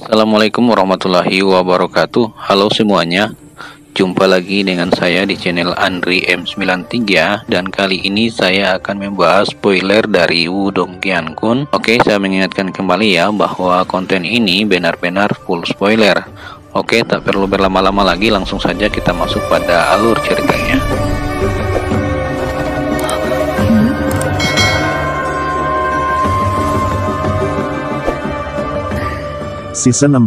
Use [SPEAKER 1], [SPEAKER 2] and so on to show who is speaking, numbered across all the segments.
[SPEAKER 1] Assalamualaikum warahmatullahi wabarakatuh. Halo semuanya, jumpa lagi dengan saya di channel Andri M93. Dan kali ini saya akan membahas spoiler dari Wudong Qiankun. Oke, saya mengingatkan kembali ya bahwa konten ini benar-benar full spoiler. Oke, tak perlu berlama-lama lagi, langsung saja kita masuk pada alur ceritanya.
[SPEAKER 2] Season 4,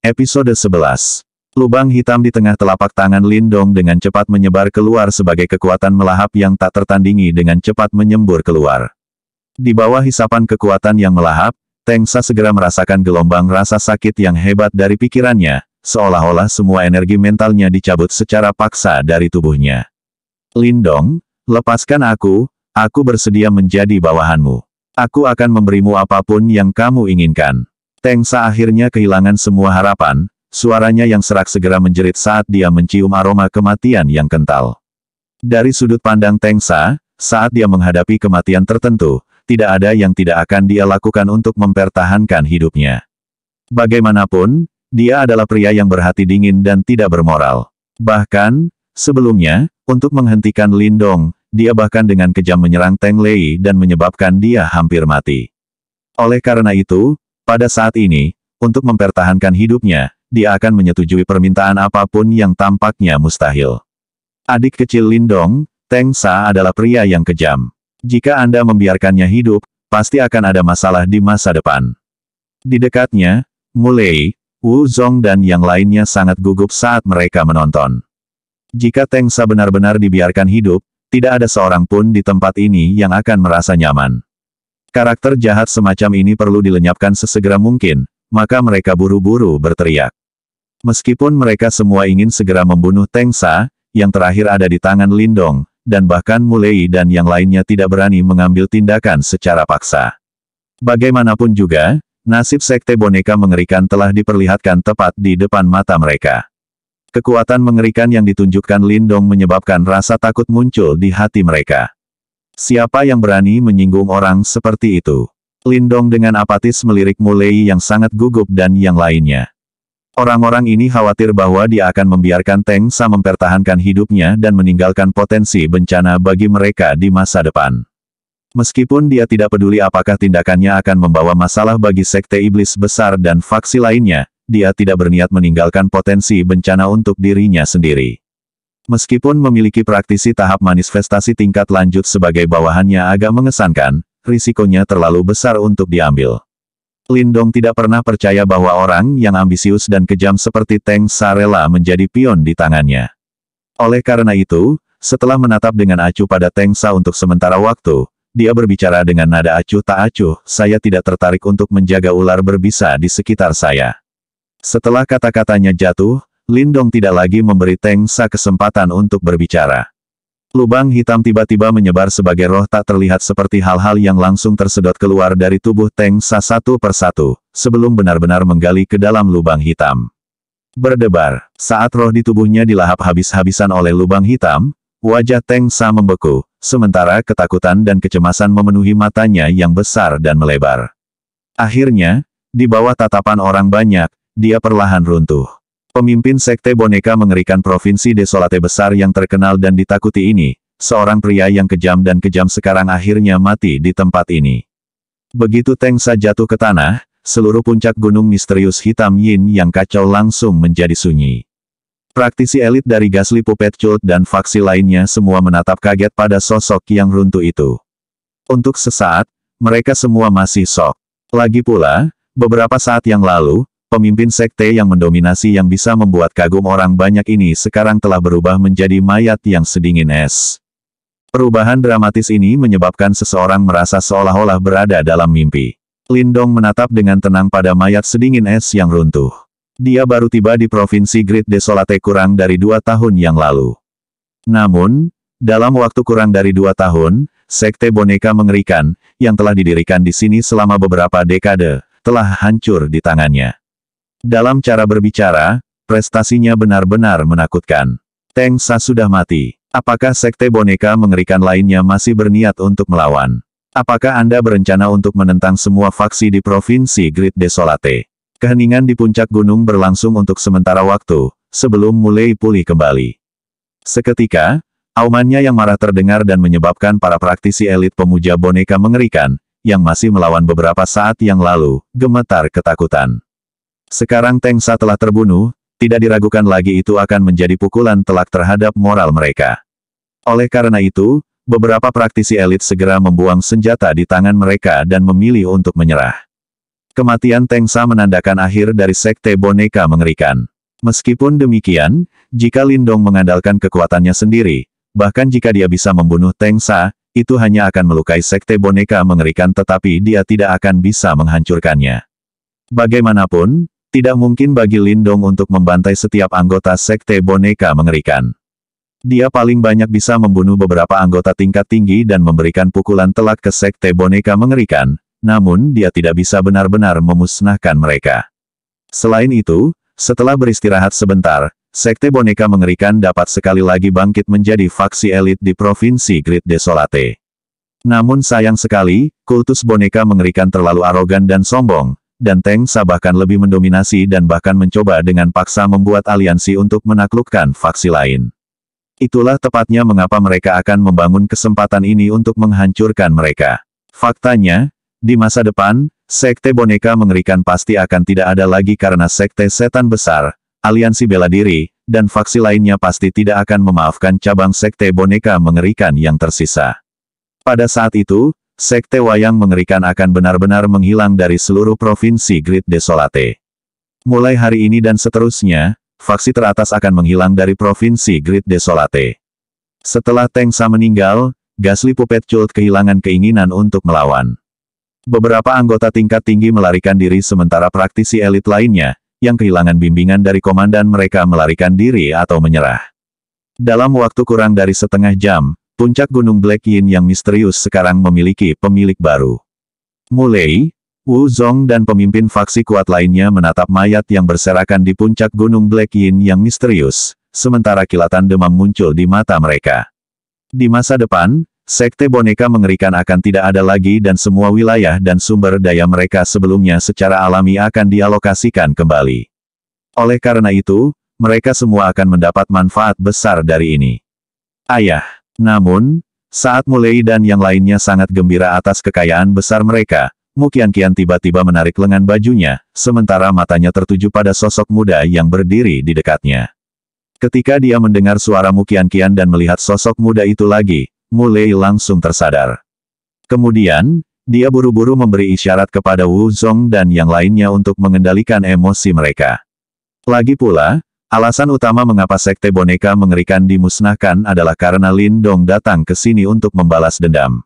[SPEAKER 2] Episode 11. Lubang hitam di tengah telapak tangan Lindong dengan cepat menyebar keluar sebagai kekuatan melahap yang tak tertandingi dengan cepat menyembur keluar. Di bawah hisapan kekuatan yang melahap, Tengsa segera merasakan gelombang rasa sakit yang hebat dari pikirannya, seolah-olah semua energi mentalnya dicabut secara paksa dari tubuhnya. Lindong, lepaskan aku bersedia menjadi bawahanmu. Aku akan memberimu apapun yang kamu inginkan. Tengsa akhirnya kehilangan semua harapan, suaranya yang serak segera menjerit saat dia mencium aroma kematian yang kental. Dari sudut pandang Tengsa, saat dia menghadapi kematian tertentu, tidak ada yang tidak akan dia lakukan untuk mempertahankan hidupnya. Bagaimanapun, dia adalah pria yang berhati dingin dan tidak bermoral. Bahkan, sebelumnya, untuk menghentikan Lindong, dia bahkan dengan kejam menyerang Teng Lei dan menyebabkan dia hampir mati. Oleh karena itu, pada saat ini, untuk mempertahankan hidupnya, dia akan menyetujui permintaan apapun yang tampaknya mustahil. Adik kecil Lindong, Tengsa adalah pria yang kejam. Jika Anda membiarkannya hidup, pasti akan ada masalah di masa depan. Di dekatnya, Mulei, Wu Zong dan yang lainnya sangat gugup saat mereka menonton. Jika Tengsa benar-benar dibiarkan hidup, tidak ada seorang pun di tempat ini yang akan merasa nyaman. Karakter jahat semacam ini perlu dilenyapkan sesegera mungkin, maka mereka buru-buru berteriak. Meskipun mereka semua ingin segera membunuh Tengsa, yang terakhir ada di tangan Lindong, dan bahkan Mulei dan yang lainnya tidak berani mengambil tindakan secara paksa. Bagaimanapun juga, nasib sekte boneka mengerikan telah diperlihatkan tepat di depan mata mereka. Kekuatan mengerikan yang ditunjukkan Lindong menyebabkan rasa takut muncul di hati mereka. Siapa yang berani menyinggung orang seperti itu? Lindong dengan apatis melirik Mulei yang sangat gugup dan yang lainnya. Orang-orang ini khawatir bahwa dia akan membiarkan Tengsa mempertahankan hidupnya dan meninggalkan potensi bencana bagi mereka di masa depan. Meskipun dia tidak peduli apakah tindakannya akan membawa masalah bagi sekte iblis besar dan faksi lainnya, dia tidak berniat meninggalkan potensi bencana untuk dirinya sendiri. Meskipun memiliki praktisi tahap manifestasi tingkat lanjut sebagai bawahannya agak mengesankan, risikonya terlalu besar untuk diambil. Lindong tidak pernah percaya bahwa orang yang ambisius dan kejam seperti Tengsa rela menjadi pion di tangannya. Oleh karena itu, setelah menatap dengan acuh pada Tengsa untuk sementara waktu, dia berbicara dengan nada acuh tak acuh, saya tidak tertarik untuk menjaga ular berbisa di sekitar saya. Setelah kata-katanya jatuh, Lindong tidak lagi memberi Tengsa kesempatan untuk berbicara. Lubang hitam tiba-tiba menyebar sebagai roh tak terlihat seperti hal-hal yang langsung tersedot keluar dari tubuh Tengsa satu persatu, sebelum benar-benar menggali ke dalam lubang hitam. Berdebar, saat roh di tubuhnya dilahap habis-habisan oleh lubang hitam, wajah Tengsa membeku, sementara ketakutan dan kecemasan memenuhi matanya yang besar dan melebar. Akhirnya, di bawah tatapan orang banyak, dia perlahan runtuh. Pemimpin sekte boneka mengerikan provinsi Desolate besar yang terkenal dan ditakuti ini, seorang pria yang kejam sekarang akhirnya mati di tempat ini. Begitu Tengsa jatuh ke tanah, seluruh puncak gunung misterius hitam Yin yang kacau langsung menjadi sunyi. Praktisi elit dari Ghastly Puppet Cult dan faksi lainnya semua menatap kaget pada sosok yang runtuh itu. Untuk sesaat, mereka semua masih shock. Lagi pula, beberapa saat yang lalu, pemimpin sekte yang mendominasi yang bisa membuat kagum orang banyak ini sekarang telah berubah menjadi mayat yang sedingin es. Perubahan dramatis ini menyebabkan seseorang merasa seolah-olah berada dalam mimpi. Lindong menatap dengan tenang pada mayat sedingin es yang runtuh. Dia baru tiba di provinsi Great Desolate kurang dari 2 tahun yang lalu. Namun, dalam waktu kurang dari 2 tahun, sekte boneka mengerikan, yang telah didirikan di sini selama beberapa dekade, telah hancur di tangannya. Dalam cara berbicara, prestasinya benar-benar menakutkan. Tengsa sudah mati. Apakah sekte boneka mengerikan lainnya masih berniat untuk melawan? Apakah Anda berencana untuk menentang semua faksi di Provinsi Great Desolate? Keheningan di puncak gunung berlangsung untuk sementara waktu, sebelum mulai pulih kembali. Seketika, aumannya yang marah terdengar dan menyebabkan para praktisi elit pemuja boneka mengerikan, yang masih melawan beberapa saat yang lalu, gemetar ketakutan. Sekarang Tengsa telah terbunuh, tidak diragukan lagi itu akan menjadi pukulan telak terhadap moral mereka. Oleh karena itu, beberapa praktisi elit segera membuang senjata di tangan mereka dan memilih untuk menyerah. Kematian Tengsa menandakan akhir dari sekte boneka mengerikan. Meskipun demikian, jika Lindong mengandalkan kekuatannya sendiri, bahkan jika dia bisa membunuh Tengsa, itu hanya akan melukai sekte boneka mengerikan tetapi dia tidak akan bisa menghancurkannya. Bagaimanapun, tidak mungkin bagi Lindong untuk membantai setiap anggota sekte boneka mengerikan. Dia paling banyak bisa membunuh beberapa anggota tingkat tinggi dan memberikan pukulan telak ke sekte boneka mengerikan, namun dia tidak bisa benar-benar memusnahkan mereka. Selain itu, setelah beristirahat sebentar, sekte boneka mengerikan dapat sekali lagi bangkit menjadi faksi elit di Provinsi Great Desolate. Namun sayang sekali, kultus boneka mengerikan terlalu arogan dan sombong, dan Tengsa bahkan lebih mendominasi dan bahkan mencoba dengan paksa membuat aliansi untuk menaklukkan faksi lain. Itulah tepatnya mengapa mereka akan membangun kesempatan ini untuk menghancurkan mereka. Faktanya, di masa depan, sekte boneka mengerikan pasti akan tidak ada lagi karena sekte setan besar, aliansi bela diri, dan faksi lainnya pasti tidak akan memaafkan cabang sekte boneka mengerikan yang tersisa. Pada saat itu, sekte wayang mengerikan akan benar-benar menghilang dari seluruh provinsi Great Desolate. Mulai hari ini dan seterusnya, faksi teratas akan menghilang dari provinsi Great Desolate. Setelah Tengsa meninggal, Ghastly Puppet Cult kehilangan keinginan untuk melawan. Beberapa anggota tingkat tinggi melarikan diri sementara praktisi elit lainnya, yang kehilangan bimbingan dari komandan mereka melarikan diri atau menyerah. Dalam waktu kurang dari setengah jam, puncak Gunung Black Yin yang misterius sekarang memiliki pemilik baru. Mulai, Wu Zong dan pemimpin faksi kuat lainnya menatap mayat yang berserakan di puncak Gunung Black Yin yang misterius, sementara kilatan demam muncul di mata mereka. Di masa depan, sekte boneka mengerikan akan tidak ada lagi dan semua wilayah dan sumber daya mereka sebelumnya secara alami akan dialokasikan kembali. Oleh karena itu, mereka semua akan mendapat manfaat besar dari ini. Ayah. Namun, saat Mulei dan yang lainnya sangat gembira atas kekayaan besar mereka, Mu Qianqian tiba-tiba menarik lengan bajunya, sementara matanya tertuju pada sosok muda yang berdiri di dekatnya. Ketika dia mendengar suara Mu Qianqian dan melihat sosok muda itu lagi, Mulei langsung tersadar. Kemudian, dia buru-buru memberi isyarat kepada Wu Zong dan yang lainnya untuk mengendalikan emosi mereka. Lagi pula, alasan utama mengapa sekte boneka mengerikan dimusnahkan adalah karena Lindong datang ke sini untuk membalas dendam.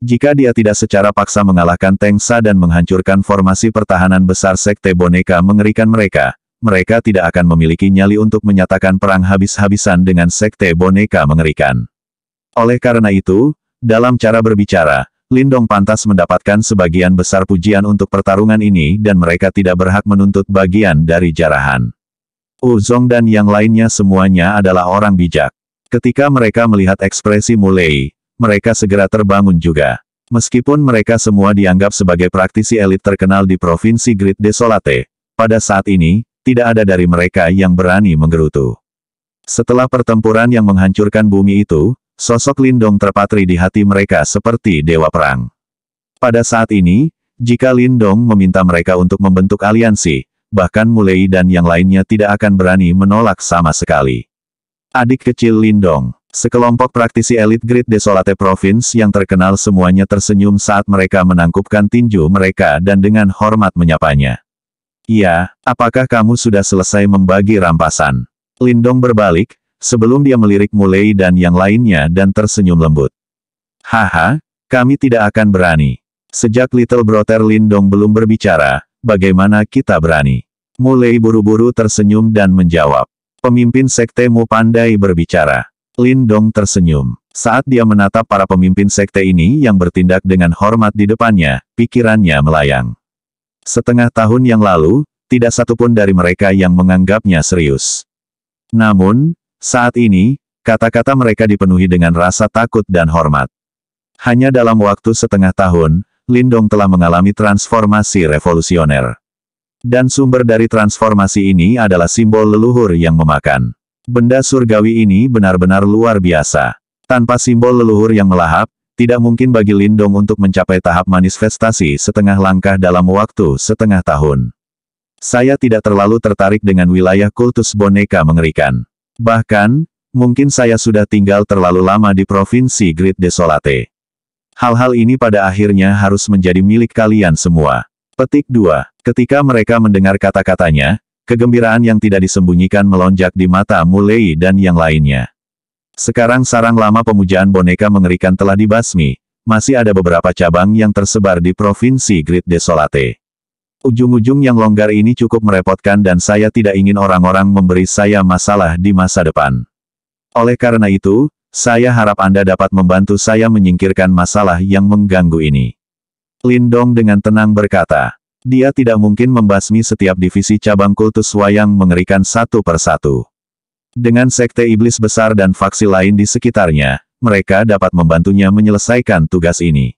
[SPEAKER 2] Jika dia tidak secara paksa mengalahkan Tengsa dan menghancurkan formasi pertahanan besar sekte boneka mengerikan mereka, mereka tidak akan memiliki nyali untuk menyatakan perang habis-habisan dengan sekte boneka mengerikan. Oleh karena itu, dalam cara berbicara, Lindong pantas mendapatkan sebagian besar pujian untuk pertarungan ini dan mereka tidak berhak menuntut bagian dari jarahan. Wu Zong dan yang lainnya semuanya adalah orang bijak. Ketika mereka melihat ekspresi Mulei, mereka segera terbangun juga. Meskipun mereka semua dianggap sebagai praktisi elit terkenal di Provinsi Great Desolate, pada saat ini, tidak ada dari mereka yang berani menggerutu. Setelah pertempuran yang menghancurkan bumi itu, sosok Lindong terpatri di hati mereka seperti dewa perang. Pada saat ini, jika Lindong meminta mereka untuk membentuk aliansi, bahkan Mulei dan yang lainnya tidak akan berani menolak sama sekali. Adik kecil Lindong, sekelompok praktisi elit Great Desolate Province yang terkenal semuanya tersenyum saat mereka menangkupkan tinju mereka dan dengan hormat menyapanya. Iya, apakah kamu sudah selesai membagi rampasan? Lindong berbalik, sebelum dia melirik Mulei dan yang lainnya dan tersenyum lembut. Haha, kami tidak akan berani. Sejak Little Brother Lindong belum berbicara, bagaimana kita berani? Mulei buru-buru tersenyum dan menjawab. Pemimpin sektemu pandai berbicara. Lindong tersenyum. Saat dia menatap para pemimpin sekte ini yang bertindak dengan hormat di depannya, pikirannya melayang. Setengah tahun yang lalu, tidak satupun dari mereka yang menganggapnya serius. Namun, saat ini, kata-kata mereka dipenuhi dengan rasa takut dan hormat. Hanya dalam waktu setengah tahun, Lindong telah mengalami transformasi revolusioner. Dan sumber dari transformasi ini adalah simbol leluhur yang memakan. Benda surgawi ini benar-benar luar biasa. Tanpa simbol leluhur yang melahap, tidak mungkin bagi Lindong untuk mencapai tahap manifestasi setengah langkah dalam waktu setengah tahun. Saya tidak terlalu tertarik dengan wilayah kultus boneka mengerikan. Bahkan, mungkin saya sudah tinggal terlalu lama di Provinsi Great Desolate. Hal-hal ini pada akhirnya harus menjadi milik kalian semua. Petik 2. Ketika mereka mendengar kata-katanya, kegembiraan yang tidak disembunyikan melonjak di mata Mulei dan yang lainnya. Sekarang sarang lama pemujaan boneka mengerikan telah dibasmi, masih ada beberapa cabang yang tersebar di Provinsi Great Desolate. Ujung-ujung yang longgar ini cukup merepotkan dan saya tidak ingin orang-orang memberi saya masalah di masa depan. Oleh karena itu, saya harap Anda dapat membantu saya menyingkirkan masalah yang mengganggu ini. Lindong dengan tenang berkata, dia tidak mungkin membasmi setiap divisi cabang kultus wayang mengerikan satu persatu. Dengan sekte iblis besar dan faksi lain di sekitarnya, mereka dapat membantunya menyelesaikan tugas ini.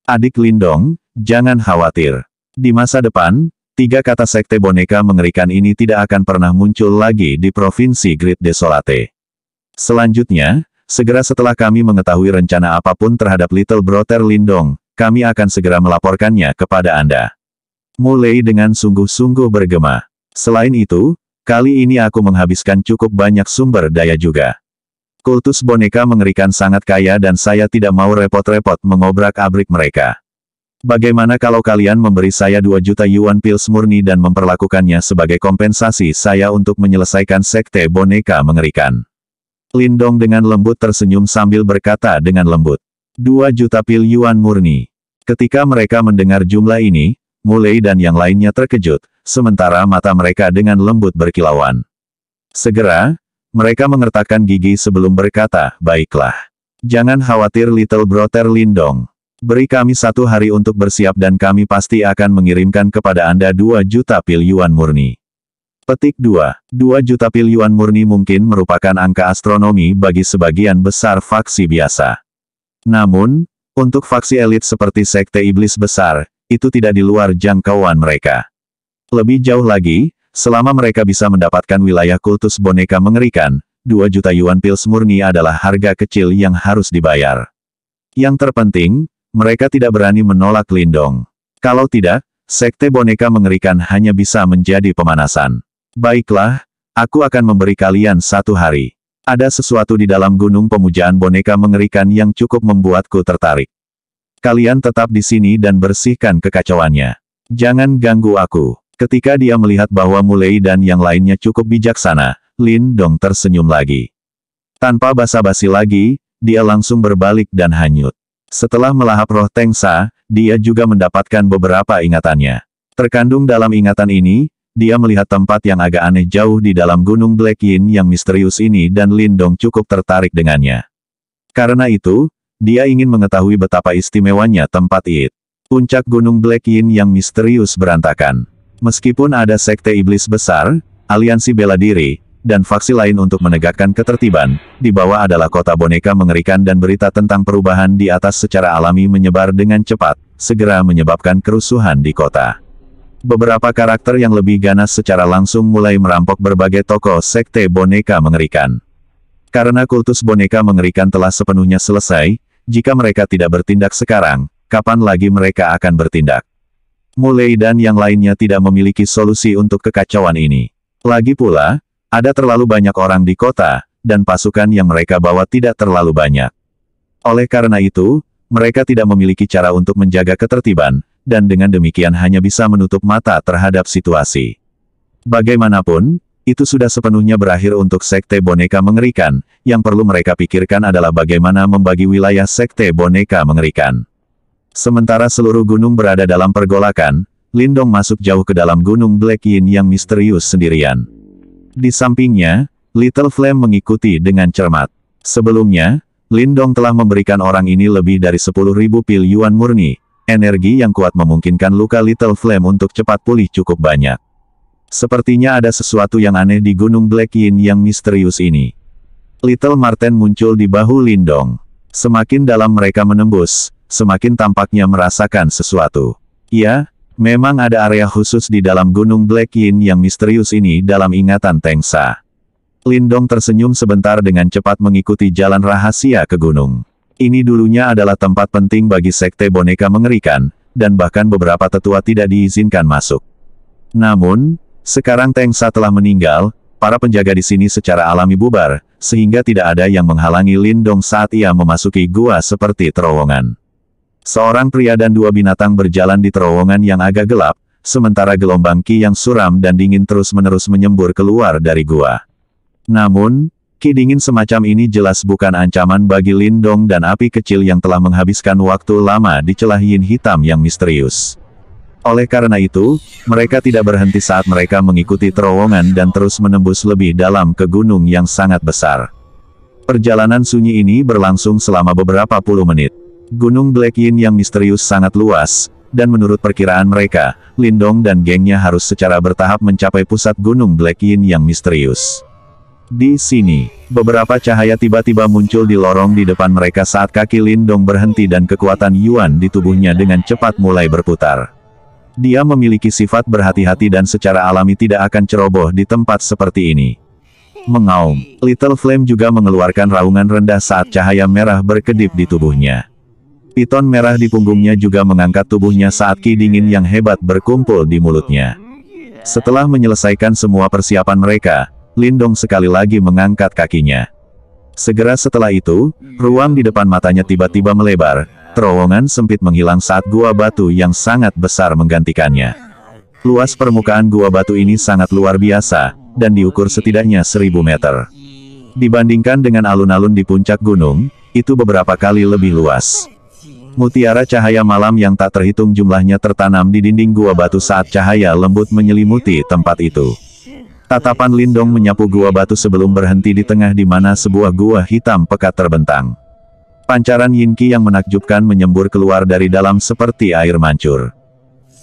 [SPEAKER 2] Adik Lindong, jangan khawatir. Di masa depan, 3 kata sekte boneka mengerikan ini tidak akan pernah muncul lagi di Provinsi Great Desolate. Selanjutnya, segera setelah kami mengetahui rencana apapun terhadap Little Brother Lindong, kami akan segera melaporkannya kepada Anda. Mulai dengan sungguh-sungguh bergema. Selain itu, kali ini aku menghabiskan cukup banyak sumber daya juga. Kultus boneka mengerikan sangat kaya dan saya tidak mau repot-repot mengobrak-abrik mereka. Bagaimana kalau kalian memberi saya 2 juta yuan pils murni dan memperlakukannya sebagai kompensasi saya untuk menyelesaikan sekte boneka mengerikan? Lindong dengan lembut tersenyum sambil berkata dengan lembut. 2 juta pil yuan murni. Ketika mereka mendengar jumlah ini, Mulai dan yang lainnya terkejut, sementara mata mereka dengan lembut berkilauan. Segera, mereka mengertakkan gigi sebelum berkata, baiklah. Jangan khawatir Little Brother Lindong. Beri kami 1 hari untuk bersiap dan kami pasti akan mengirimkan kepada Anda 2 juta pil yuan murni. Petik 2. 2 juta pil yuan murni mungkin merupakan angka astronomi bagi sebagian besar faksi biasa. Namun, untuk faksi elit seperti Sekte Iblis Besar, itu tidak di luar jangkauan mereka. Lebih jauh lagi, selama mereka bisa mendapatkan wilayah kultus boneka mengerikan, 2 juta yuan pils murni adalah harga kecil yang harus dibayar. Yang terpenting, mereka tidak berani menolak Lindong. Kalau tidak, sekte boneka mengerikan hanya bisa menjadi pemanasan. Baiklah, aku akan memberi kalian 1 hari. Ada sesuatu di dalam gunung pemujaan boneka mengerikan yang cukup membuatku tertarik. Kalian tetap di sini dan bersihkan kekacauannya. Jangan ganggu aku. Ketika dia melihat bahwa Mulai dan yang lainnya cukup bijaksana, Lindong tersenyum lagi. Tanpa basa-basi lagi, dia langsung berbalik dan hanyut. Setelah melahap roh Tengsa, dia juga mendapatkan beberapa ingatannya. Terkandung dalam ingatan ini, dia melihat tempat yang agak aneh jauh di dalam gunung Black Yin yang misterius ini dan Lindong cukup tertarik dengannya. Karena itu, dia ingin mengetahui betapa istimewanya tempat itu. Puncak gunung Black Yin yang misterius berantakan. Meskipun ada sekte iblis besar, aliansi bela diri, dan faksi lain untuk menegakkan ketertiban, di bawah adalah kota boneka mengerikan dan berita tentang perubahan di atas secara alami menyebar dengan cepat, segera menyebabkan kerusuhan di kota. Beberapa karakter yang lebih ganas secara langsung mulai merampok berbagai tokoh sekte boneka mengerikan. Karena kultus boneka mengerikan telah sepenuhnya selesai, jika mereka tidak bertindak sekarang, kapan lagi mereka akan bertindak? Mulai dan yang lainnya tidak memiliki solusi untuk kekacauan ini. Lagi pula, ada terlalu banyak orang di kota, dan pasukan yang mereka bawa tidak terlalu banyak. Oleh karena itu, mereka tidak memiliki cara untuk menjaga ketertiban, dan dengan demikian hanya bisa menutup mata terhadap situasi. Bagaimanapun, itu sudah sepenuhnya berakhir untuk sekte boneka mengerikan, yang perlu mereka pikirkan adalah bagaimana membagi wilayah sekte boneka mengerikan. Sementara seluruh gunung berada dalam pergolakan, Lindong masuk jauh ke dalam gunung Black Yin yang misterius sendirian. Di sampingnya, Little Flame mengikuti dengan cermat. Sebelumnya, Lindong telah memberikan orang ini lebih dari 10.000 pil yuan murni, energi yang kuat memungkinkan luka Little Flame untuk cepat pulih cukup banyak. Sepertinya ada sesuatu yang aneh di gunung Black Yin yang misterius ini. Little Marten muncul di bahu Lindong. Semakin dalam mereka menembus, semakin tampaknya merasakan sesuatu. Ya, Memang ada area khusus di dalam Gunung Black Yin yang misterius ini dalam ingatan Teng Sa. Lindong tersenyum sebentar dengan cepat mengikuti jalan rahasia ke gunung. Ini dulunya adalah tempat penting bagi sekte boneka mengerikan, dan bahkan beberapa tetua tidak diizinkan masuk. Namun, sekarang Teng Sa telah meninggal, para penjaga di sini secara alami bubar, sehingga tidak ada yang menghalangi Lindong saat ia memasuki gua seperti terowongan. Seorang pria dan dua binatang berjalan di terowongan yang agak gelap, sementara gelombang ki yang suram dan dingin terus-menerus menyembur keluar dari gua. Namun, ki dingin semacam ini jelas bukan ancaman bagi Lindong dan api kecil yang telah menghabiskan waktu lama di celah yin hitam yang misterius. Oleh karena itu, mereka tidak berhenti saat mereka mengikuti terowongan dan terus menembus lebih dalam ke gunung yang sangat besar. Perjalanan sunyi ini berlangsung selama beberapa puluh menit. Gunung Black Yin yang misterius sangat luas, dan menurut perkiraan mereka, Lindong dan gengnya harus secara bertahap mencapai pusat Gunung Black Yin yang misterius. Di sini, beberapa cahaya tiba-tiba muncul di lorong di depan mereka saat kaki Lindong berhenti dan kekuatan Yuan di tubuhnya dengan cepat mulai berputar. Dia memiliki sifat berhati-hati dan secara alami tidak akan ceroboh di tempat seperti ini. Mengaum, Little Flame juga mengeluarkan raungan rendah saat cahaya merah berkedip di tubuhnya. Piton merah di punggungnya juga mengangkat tubuhnya saat ki dingin yang hebat berkumpul di mulutnya. Setelah menyelesaikan semua persiapan mereka, Lindong sekali lagi mengangkat kakinya. Segera setelah itu, ruang di depan matanya tiba-tiba melebar, terowongan sempit menghilang saat gua batu yang sangat besar menggantikannya. Luas permukaan gua batu ini sangat luar biasa, dan diukur setidaknya 1000 meter. Dibandingkan dengan alun-alun di puncak gunung, itu beberapa kali lebih luas. Mutiara cahaya malam yang tak terhitung jumlahnya tertanam di dinding gua batu saat cahaya lembut menyelimuti tempat itu. Tatapan Lindong menyapu gua batu sebelum berhenti di tengah di mana sebuah gua hitam pekat terbentang. Pancaran yin ki yang menakjubkan menyembur keluar dari dalam seperti air mancur.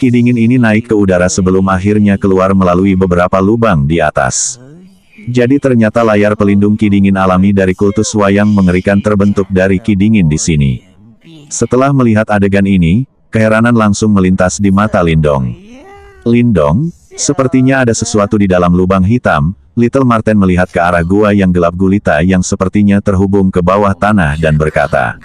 [SPEAKER 2] Ki dingin ini naik ke udara sebelum akhirnya keluar melalui beberapa lubang di atas. Jadi ternyata layar pelindung ki dingin alami dari kultus wayang mengerikan terbentuk dari ki dingin di sini. Setelah melihat adegan ini, keheranan langsung melintas di mata Lindong. Lindong, sepertinya ada sesuatu di dalam lubang hitam. Little Marten melihat ke arah gua yang gelap gulita yang sepertinya terhubung ke bawah tanah dan berkata.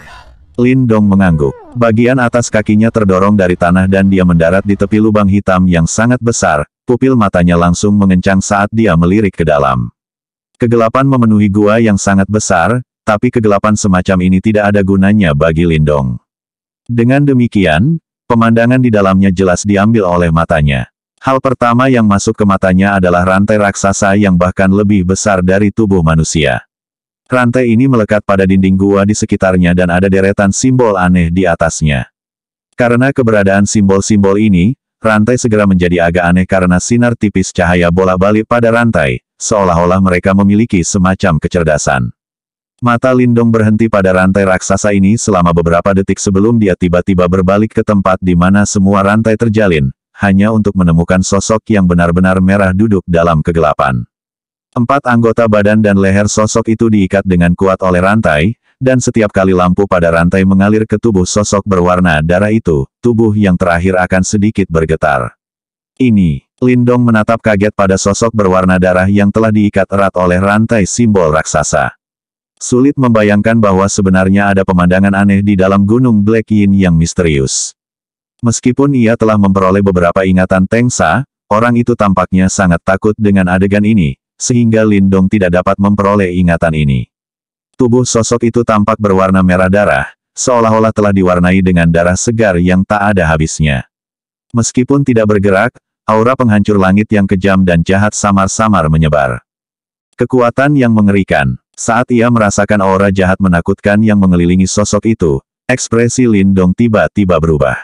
[SPEAKER 2] Lindong mengangguk. Bagian atas kakinya terdorong dari tanah dan dia mendarat di tepi lubang hitam yang sangat besar. Pupil matanya langsung mengencang saat dia melirik ke dalam. Kegelapan memenuhi gua yang sangat besar. Tapi kegelapan semacam ini tidak ada gunanya bagi Lindong. Dengan demikian, pemandangan di dalamnya jelas diambil oleh matanya. Hal pertama yang masuk ke matanya adalah rantai raksasa yang bahkan lebih besar dari tubuh manusia. Rantai ini melekat pada dinding gua di sekitarnya dan ada deretan simbol aneh di atasnya. Karena keberadaan simbol-simbol ini, rantai segera menjadi agak aneh karena sinar tipis cahaya bolak-balik pada rantai, seolah-olah mereka memiliki semacam kecerdasan. Mata Lindong berhenti pada rantai raksasa ini selama beberapa detik sebelum dia tiba-tiba berbalik ke tempat di mana semua rantai terjalin, hanya untuk menemukan sosok yang benar-benar merah duduk dalam kegelapan. 4 anggota badan dan leher sosok itu diikat dengan kuat oleh rantai, dan setiap kali lampu pada rantai mengalir ke tubuh sosok berwarna darah itu, tubuh yang terakhir akan sedikit bergetar. Ini, Lindong menatap kaget pada sosok berwarna darah yang telah diikat erat oleh rantai simbol raksasa. Sulit membayangkan bahwa sebenarnya ada pemandangan aneh di dalam Gunung Black Yin yang misterius. Meskipun ia telah memperoleh beberapa ingatan Teng Sa, orang itu tampaknya sangat takut dengan adegan ini, sehingga Lindong tidak dapat memperoleh ingatan ini. Tubuh sosok itu tampak berwarna merah darah, seolah-olah telah diwarnai dengan darah segar yang tak ada habisnya. Meskipun tidak bergerak, aura penghancur langit yang kejam dan jahat samar-samar menyebar. Kekuatan yang mengerikan. Saat ia merasakan aura jahat menakutkan yang mengelilingi sosok itu, ekspresi Lindong tiba-tiba berubah.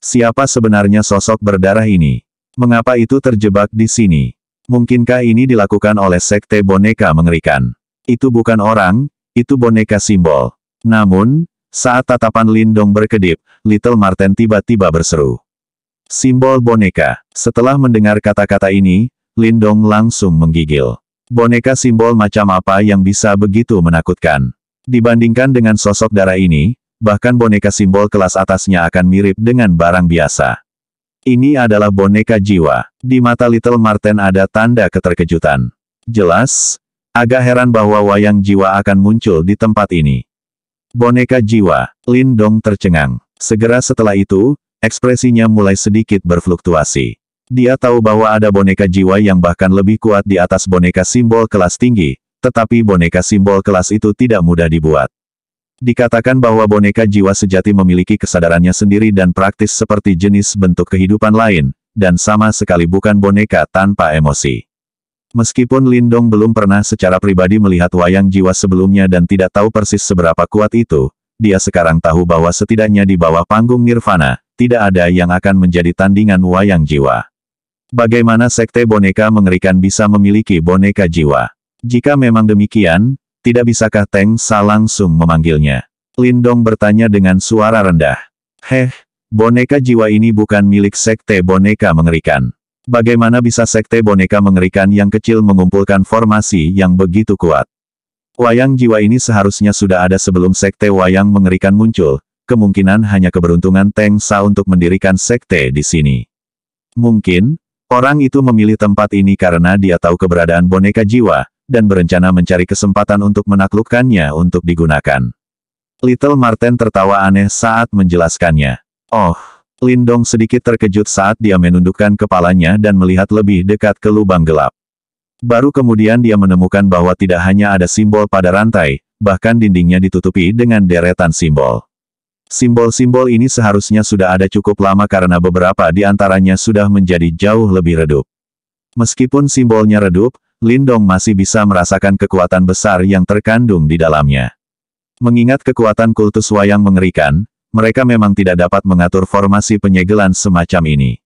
[SPEAKER 2] Siapa sebenarnya sosok berdarah ini? Mengapa itu terjebak di sini? Mungkinkah ini dilakukan oleh sekte boneka mengerikan? Itu bukan orang, itu boneka simbol. Namun, saat tatapan Lindong berkedip, Little Marten tiba-tiba berseru. Simbol boneka. Setelah mendengar kata-kata ini, Lindong langsung menggigil. Boneka simbol macam apa yang bisa begitu menakutkan? Dibandingkan dengan sosok darah ini, bahkan boneka simbol kelas atasnya akan mirip dengan barang biasa. Ini adalah boneka jiwa. Di mata Little Marten ada tanda keterkejutan. Jelas, agak heran bahwa wayang jiwa akan muncul di tempat ini. Boneka jiwa, Lin Dong tercengang. Segera setelah itu, ekspresinya mulai sedikit berfluktuasi. Dia tahu bahwa ada boneka jiwa yang bahkan lebih kuat di atas boneka simbol kelas tinggi, tetapi boneka simbol kelas itu tidak mudah dibuat. Dikatakan bahwa boneka jiwa sejati memiliki kesadarannya sendiri dan praktis seperti jenis bentuk kehidupan lain, dan sama sekali bukan boneka tanpa emosi. Meskipun Lin Dong belum pernah secara pribadi melihat wayang jiwa sebelumnya dan tidak tahu persis seberapa kuat itu, dia sekarang tahu bahwa setidaknya di bawah panggung Nirvana, tidak ada yang akan menjadi tandingan wayang jiwa. Bagaimana sekte boneka mengerikan bisa memiliki boneka jiwa? Jika memang demikian, tidak bisakah Teng Sa langsung memanggilnya? Lin Dong bertanya dengan suara rendah. Boneka jiwa ini bukan milik sekte boneka mengerikan. Bagaimana bisa sekte boneka mengerikan yang kecil mengumpulkan formasi yang begitu kuat? Wayang jiwa ini seharusnya sudah ada sebelum sekte wayang mengerikan muncul, kemungkinan hanya keberuntungan Teng Sa untuk mendirikan sekte di sini. Mungkin, orang itu memilih tempat ini karena dia tahu keberadaan boneka jiwa, dan berencana mencari kesempatan untuk menaklukkannya untuk digunakan. Little Marten tertawa aneh saat menjelaskannya. Oh, Lin Dong sedikit terkejut saat dia menundukkan kepalanya dan melihat lebih dekat ke lubang gelap. Baru kemudian dia menemukan bahwa tidak hanya ada simbol pada rantai, bahkan dindingnya ditutupi dengan deretan simbol. Simbol-simbol ini seharusnya sudah ada cukup lama karena beberapa di antaranya sudah menjadi jauh lebih redup. Meskipun simbolnya redup, Lin Dong masih bisa merasakan kekuatan besar yang terkandung di dalamnya. Mengingat kekuatan kultus wayang mengerikan, mereka memang tidak dapat mengatur formasi penyegelan semacam ini.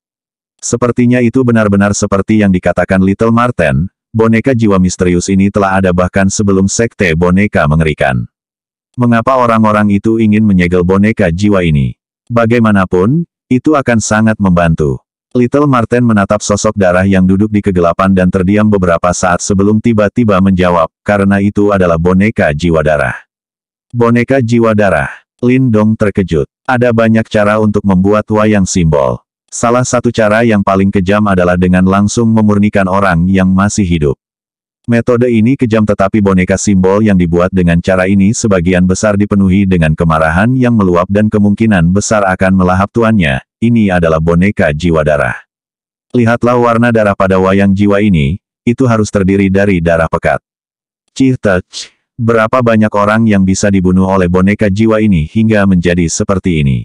[SPEAKER 2] Sepertinya itu benar-benar seperti yang dikatakan Little Marten, boneka jiwa misterius ini telah ada bahkan sebelum sekte boneka mengerikan. Mengapa orang-orang itu ingin menyegel boneka jiwa ini? Bagaimanapun, itu akan sangat membantu. Little Marten menatap sosok darah yang duduk di kegelapan dan terdiam beberapa saat sebelum tiba-tiba menjawab, karena itu adalah boneka jiwa darah. Boneka jiwa darah. Lin Dong terkejut. Ada banyak cara untuk membuat wayang simbol. Salah satu cara yang paling kejam adalah dengan langsung memurnikan orang yang masih hidup. Metode ini kejam tetapi boneka simbol yang dibuat dengan cara ini sebagian besar dipenuhi dengan kemarahan yang meluap dan kemungkinan besar akan melahap tuannya. Ini adalah boneka jiwa darah. Lihatlah warna darah pada wayang jiwa ini, itu harus terdiri dari darah pekat. Berapa banyak orang yang bisa dibunuh oleh boneka jiwa ini hingga menjadi seperti ini?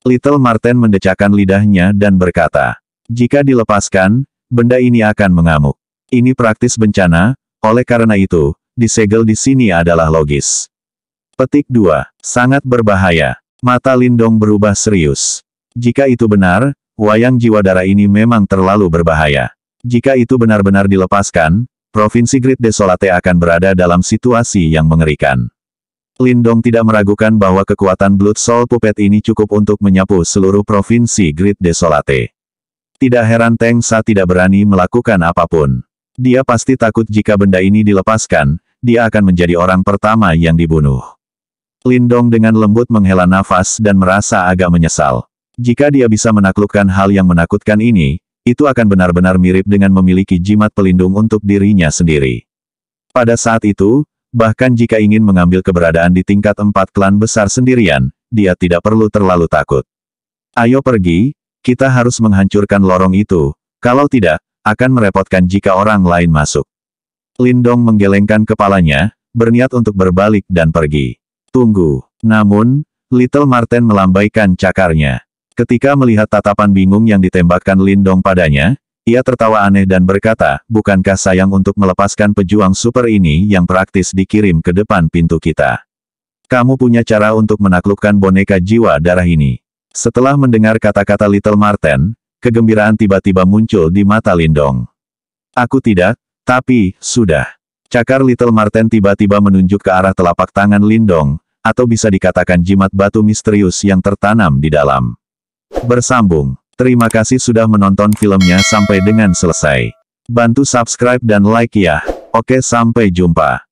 [SPEAKER 2] Little Marten mendecakkan lidahnya dan berkata, jika dilepaskan, benda ini akan mengamuk. Ini praktis bencana, oleh karena itu, disegel di sini adalah logis. Petik 2. Sangat berbahaya. Mata Lin Dong berubah serius. Jika itu benar, wayang jiwa darah ini memang terlalu berbahaya. Jika itu benar-benar dilepaskan, Provinsi Great Desolate akan berada dalam situasi yang mengerikan. Lin Dong tidak meragukan bahwa kekuatan Blood Soul Puppet ini cukup untuk menyapu seluruh Provinsi Great Desolate. Tidak heran Teng Sa tidak berani melakukan apapun. Dia pasti takut jika benda ini dilepaskan, dia akan menjadi orang pertama yang dibunuh. Lin Dong dengan lembut menghela nafas dan merasa agak menyesal. Jika dia bisa menaklukkan hal yang menakutkan ini, itu akan benar-benar mirip dengan memiliki jimat pelindung untuk dirinya sendiri. Pada saat itu, bahkan jika ingin mengambil keberadaan di tingkat 4 klan besar sendirian, dia tidak perlu terlalu takut. Ayo pergi, kita harus menghancurkan lorong itu, kalau tidak, akan merepotkan jika orang lain masuk. Lin Dong menggelengkan kepalanya, berniat untuk berbalik dan pergi. Tunggu. Namun, Little Marten melambaikan cakarnya. Ketika melihat tatapan bingung yang ditembakkan Lin Dong padanya, ia tertawa aneh dan berkata, bukankah sayang untuk melepaskan pejuang super ini yang praktis dikirim ke depan pintu kita? Kamu punya cara untuk menaklukkan boneka jiwa darah ini. Setelah mendengar kata-kata Little Marten, kegembiraan tiba-tiba muncul di mata Lin Dong. Aku tidak, tapi, sudah. Cakar Little Marten tiba-tiba menunjuk ke arah telapak tangan Lin Dong, atau bisa dikatakan jimat batu misterius yang tertanam di dalam. Bersambung. Terima kasih sudah menonton filmnya sampai dengan selesai. Bantu subscribe dan like ya. Oke, sampai jumpa.